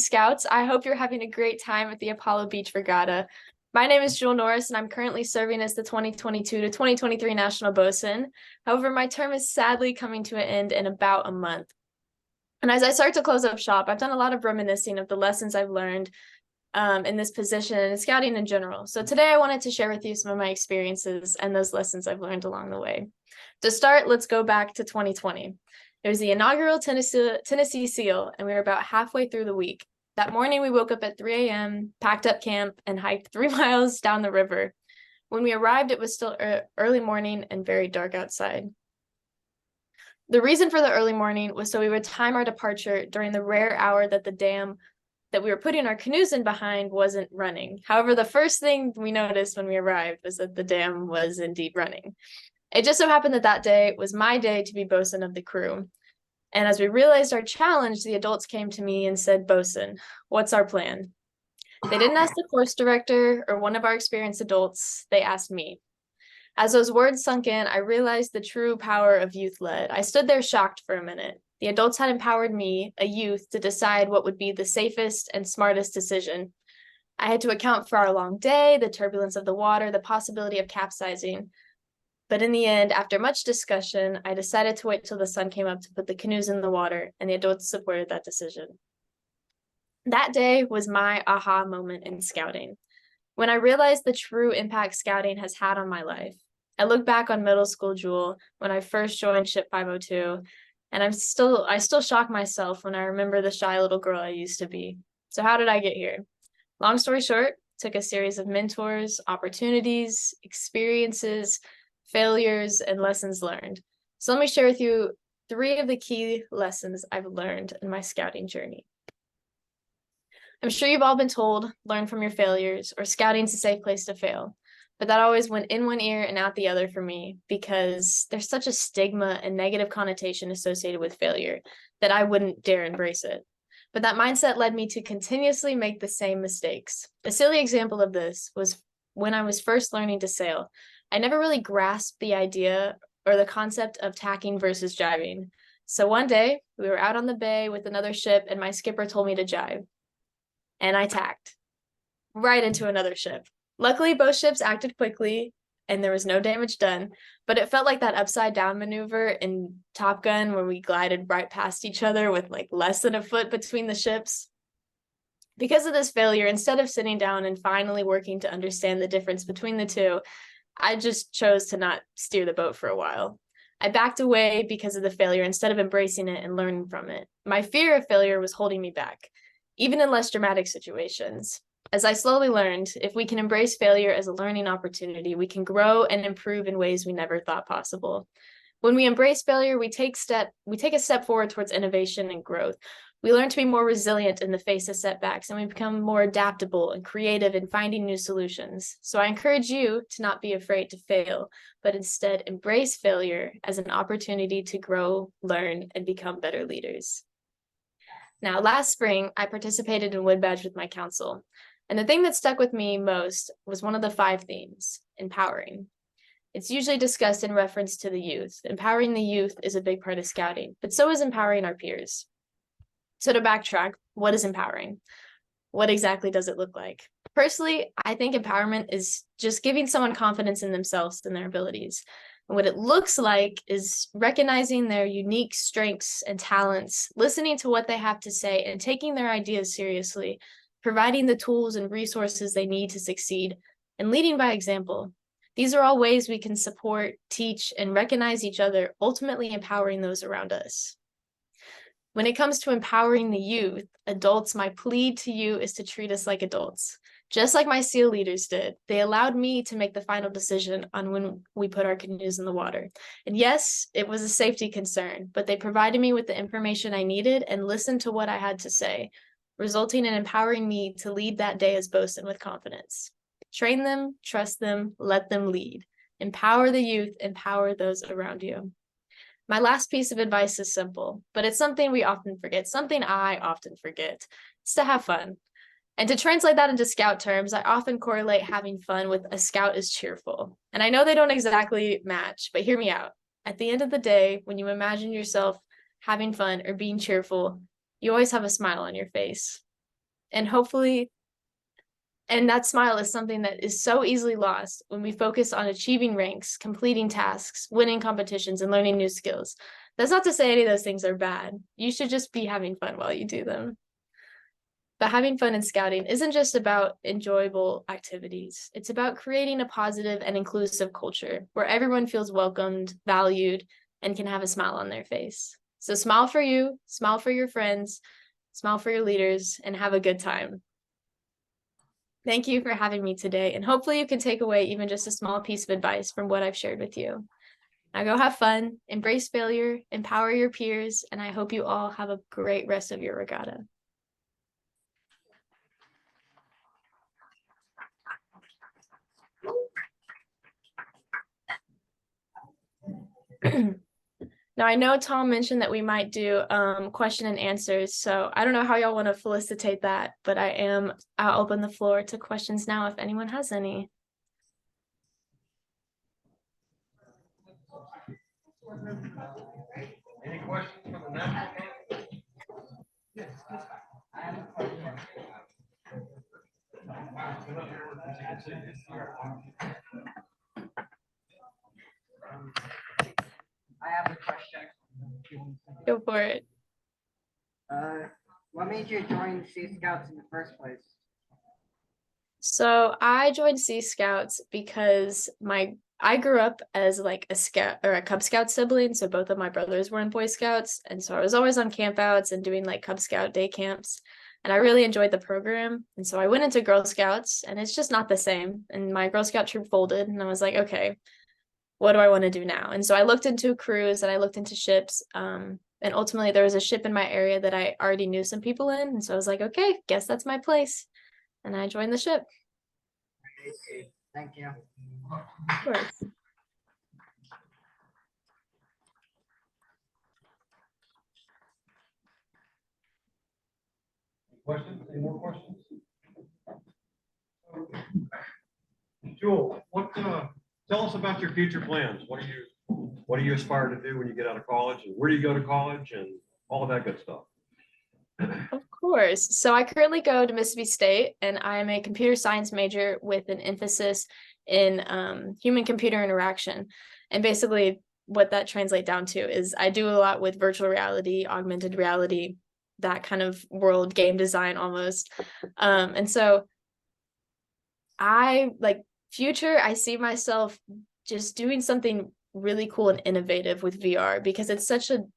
Scouts. I hope you're having a great time at the Apollo Beach Regata. My name is Jewell Norris, and I'm currently serving as the 2022 to 2023 National Bosun. However, my term is sadly coming to an end in about a month. And as I start to close up shop, I've done a lot of reminiscing of the lessons I've learned in this position and scouting in general. So today I wanted to share with you some of my experiences and those lessons I've learned along the way. To start, let's go back to 2020. It was the inaugural Tennessee SEAL, and we were about halfway through the week. That morning, we woke up at 3 a.m., packed up camp, and hiked 3 miles down the river. When we arrived, it was still early morning and very dark outside. The reason for the early morning was so we would time our departure during the rare hour that the dam that we were putting our canoes in behind wasn't running. However, the first thing we noticed when we arrived was that the dam was indeed running. It just so happened that that day was my day to be bosun of the crew. And as we realized our challenge, the adults came to me and said, "Bosun, what's our plan?" They didn't ask the course director or one of our experienced adults, they asked me. As those words sunk in, I realized the true power of youth-led. I stood there shocked for a minute. The adults had empowered me, a youth, to decide what would be the safest and smartest decision. I had to account for our long day, the turbulence of the water, the possibility of capsizing. But in the end, after much discussion, I decided to wait till the sun came up to put the canoes in the water, and the adults supported that decision. That day was my aha moment in scouting. When I realized the true impact scouting has had on my life, I look back on middle school Jewell when I first joined Ship 502, and I still shock myself when I remember the shy little girl I used to be. So how did I get here? Long story short, took a series of mentors, opportunities, experiences, failures, and lessons learned. So let me share with you 3 of the key lessons I've learned in my scouting journey. I'm sure you've all been told, learn from your failures, or scouting's a safe place to fail. But that always went in one ear and out the other for me because there's such a stigma and negative connotation associated with failure that I wouldn't dare embrace it. But that mindset led me to continuously make the same mistakes. A silly example of this was when I was first learning to sail. I never really grasped the idea or the concept of tacking versus jibing. So one day, we were out on the bay with another ship, and my skipper told me to jibe. And I tacked right into another ship. Luckily, both ships acted quickly, and there was no damage done, but it felt like that upside down maneuver in Top Gun where we glided right past each other with like less than a foot between the ships. Because of this failure, instead of sitting down and finally working to understand the difference between the two, I just chose to not steer the boat for a while. I backed away because of the failure instead of embracing it and learning from it. My fear of failure was holding me back, even in less dramatic situations. As I slowly learned, if we can embrace failure as a learning opportunity, we can grow and improve in ways we never thought possible. When we embrace failure, we take a step forward towards innovation and growth. We learn to be more resilient in the face of setbacks, and we become more adaptable and creative in finding new solutions. So I encourage you to not be afraid to fail, but instead embrace failure as an opportunity to grow, learn, and become better leaders. Now, last spring, I participated in Wood Badge with my council. And the thing that stuck with me most was one of the 5 themes, empowering. It's usually discussed in reference to the youth. Empowering the youth is a big part of scouting, but so is empowering our peers. So to backtrack, what is empowering? What exactly does it look like? Personally, I think empowerment is just giving someone confidence in themselves and their abilities. And what it looks like is recognizing their unique strengths and talents, listening to what they have to say, and taking their ideas seriously, providing the tools and resources they need to succeed, and leading by example. These are all ways we can support, teach, and recognize each other, ultimately empowering those around us. When it comes to empowering the youth, adults, my plea to you is to treat us like adults. Just like my SEAL leaders did, they allowed me to make the final decision on when we put our canoes in the water. And yes, it was a safety concern, but they provided me with the information I needed and listened to what I had to say, resulting in empowering me to lead that day as bosun with confidence. Train them, trust them, let them lead. Empower the youth, empower those around you. My last piece of advice is simple, but it's something we often forget, something I often forget. It's to have fun. And to translate that into scout terms, I often correlate having fun with a scout is cheerful. And I know they don't exactly match, but hear me out. At the end of the day, when you imagine yourself having fun or being cheerful, you always have a smile on your face. And hopefully, and that smile is something that is so easily lost when we focus on achieving ranks, completing tasks, winning competitions, and learning new skills. That's not to say any of those things are bad. You should just be having fun while you do them. But having fun in scouting isn't just about enjoyable activities. It's about creating a positive and inclusive culture where everyone feels welcomed, valued, and can have a smile on their face. So smile for you, smile for your friends, smile for your leaders, and have a good time. Thank you for having me today, and hopefully you can take away even just a small piece of advice from what I've shared with you. Now go have fun, embrace failure, empower your peers, and I hope you all have a great rest of your regatta. Now, I know Tom mentioned that we might do question and answers, so I don't know how y'all want to felicitate that, but I'll open the floor to questions now if anyone has any. Any questions from the national team? Yes. I have a question. I have a question. Go for it. What made you join Sea Scouts in the first place? So I joined Sea Scouts because I grew up as like a scout or a Cub Scout sibling, so both of my brothers were in Boy Scouts, and so I was always on campouts and doing like Cub Scout day camps, and I really enjoyed the program. And so I went into Girl Scouts, and it's just not the same. And my Girl Scout troop folded, and I was like, okay, what do I want to do now? And so I looked into crews and I looked into ships. And ultimately there was a ship in my area that I already knew some people in. And so I was like, okay, guess that's my place. And I joined the ship. Thank you. Of course. Questions? Any more questions? Jewell, tell us about your future plans. What do you aspire to do when you get out of college, and where do you go to college, and all of that good stuff? Of course. So I currently go to Mississippi State, and I'm a computer science major with an emphasis in human-computer interaction. And basically what that translates down to is I do a lot with virtual reality, augmented reality, that kind of world, game design almost. And so I see myself just doing something really cool and innovative with VR because it's such an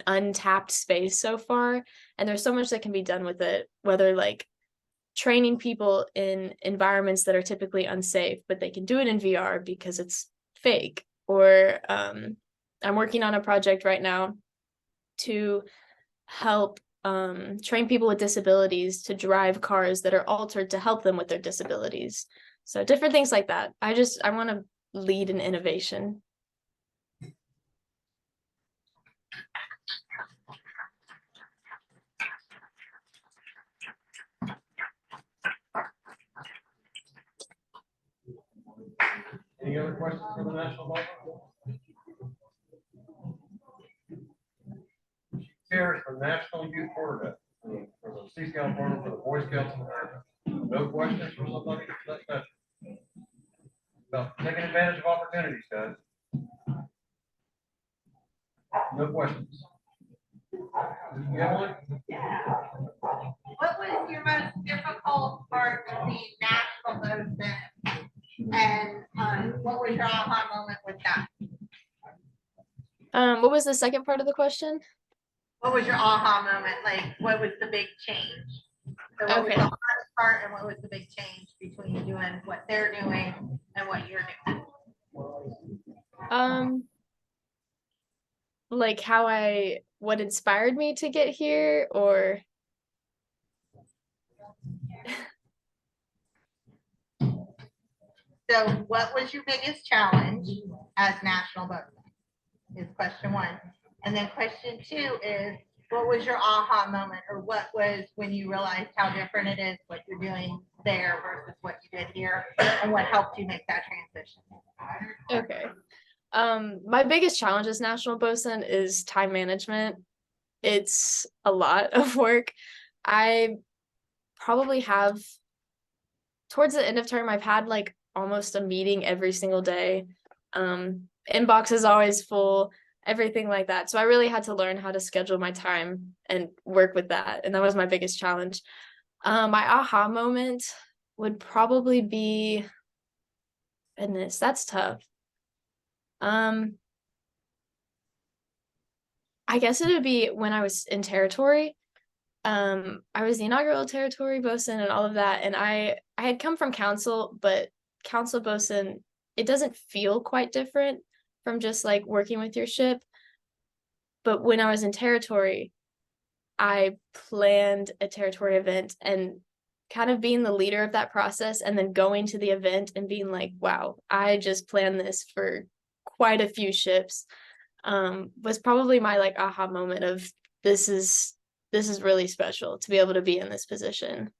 untapped space so far, and there's so much that can be done with it, whether like training people in environments that are typically unsafe, but they can do it in VR because it's fake. Or I'm working on a project right now to help train people with disabilities to drive cars that are altered to help them with their disabilities. So different things like that. I want to lead in innovation. Any other questions for the national level? She cares for National Youth Quarterback, for the Sea Scout program, for the Boy Scouts in America. No questions from somebody that's about taking advantage of opportunities, guys. No questions. Yeah. What was your most difficult part of the national movement? And what was your aha moment with that? What was the second part of the question? What was your aha moment? Like, what was the big change? So what was the hardest part and what was the big change between doing what they're doing and what you're doing? Like what inspired me to get here, or So what was your biggest challenge as national boatman is question one. And then question two is, what was your aha moment, or what was when you realized how different it is what you're doing there versus what you did here, and what helped you make that transition? okay. My biggest challenge as national bosun is time management. It's a lot of work. I probably have towards the end of term, I've had like almost a meeting every single day. Inbox is always full, everything like that. So I really had to learn how to schedule my time and work with that. And that was my biggest challenge. My aha moment would probably be, goodness, that's tough. I guess it would be when I was in territory. I was the inaugural territory bosun and all of that, and I had come from council, but council bosun, it doesn't feel quite different from just like working with your ship. But when I was in territory, I planned a territory event and kind of being the leader of that process and then going to the event and being like, wow, I just planned this for quite a few ships, was probably my like aha moment of this is really special to be able to be in this position.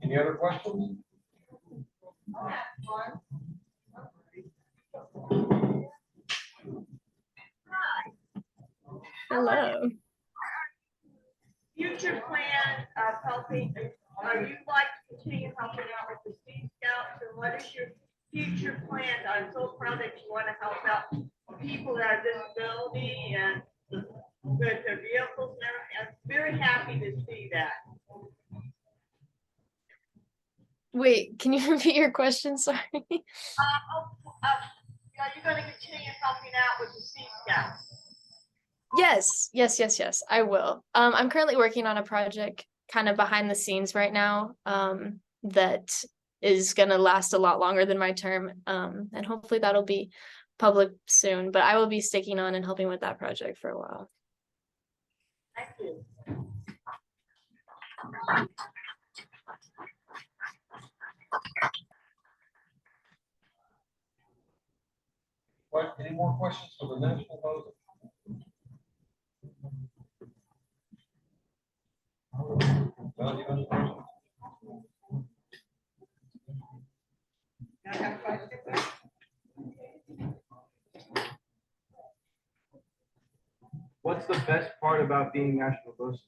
Any other questions? Hello. Future plan of helping, are you like to continue helping out with the Sea Scouts, and what is your future plan? I'm so proud that you want to help out people that are disability and with their vehicles and everything. I'm very happy to see that. Wait, can you repeat your question? Sorry. Are you going to continue helping out with the Sea Scouts? Yes, I will. I'm currently working on a project kind of behind the scenes right now, that is gonna last a lot longer than my term. And hopefully that'll be public soon, but I will be sticking on and helping with that project for a while. Thank you. What, any more questions for the national bosun? John, you have any questions? I have a question. What's the best part about being national bosun?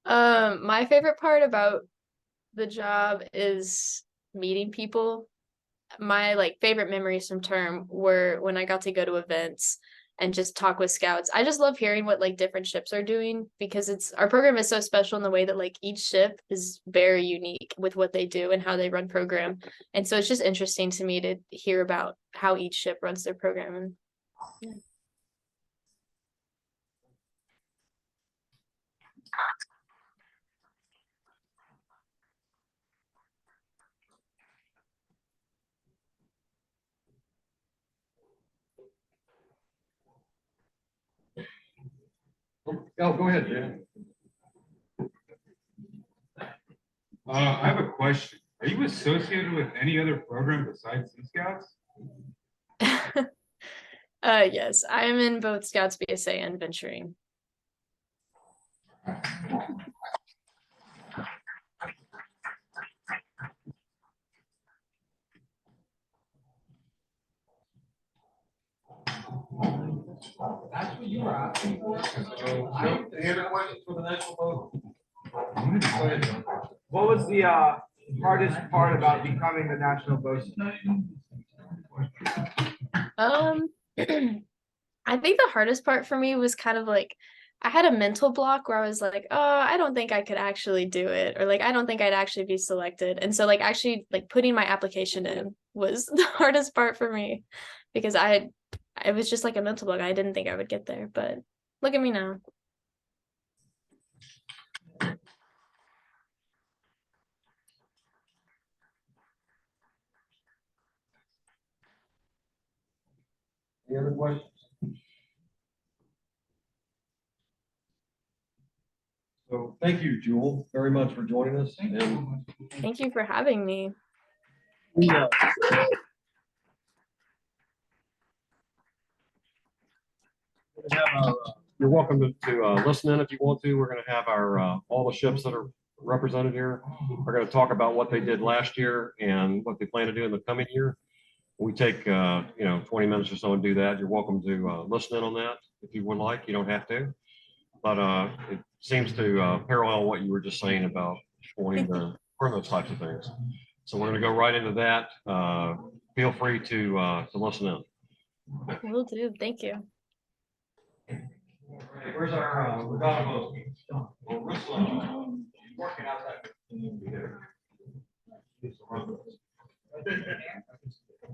My favorite part about the job is meeting people. My like favorite memories from term were when I got to go to events and just talk with scouts. I just love hearing what like different ships are doing because it's our program is so special in the way that like each ship is very unique with what they do and how they run program. And so it's just interesting to me to hear about how each ship runs their program. And yeah. Oh, go ahead, Jim. I have a question. Are you associated with any other program besides Sea Scouts? Yes, I am in both Scouts BSA and venturing. That's what you were asking for. Any other questions for the national bosun? Go ahead, John. What was the hardest part about becoming the national bosun? I think the hardest part for me was kind of like I had a mental block where I was like, oh, I don't think I could actually do it, or like I don't think I'd actually be selected. And so like actually like putting my application in was the hardest part for me because it was just like a mental block. I didn't think I would get there, but look at me now. Any other questions? So thank you, Jewell, very much for joining us. And Thank you for having me. you're welcome to listen in if you want to. We're going to have our all the ships that are represented here are going to talk about what they did last year and what they plan to do in the coming year. We take, 20 minutes or so and do that. You're welcome to listen in on that if you would like. You don't have to. But it seems to parallel what you were just saying about wanting to learn those types of things. So we're going to go right into that. Feel free to listen in. Will do. Thank you. Where's our Regata boat? Well, working out that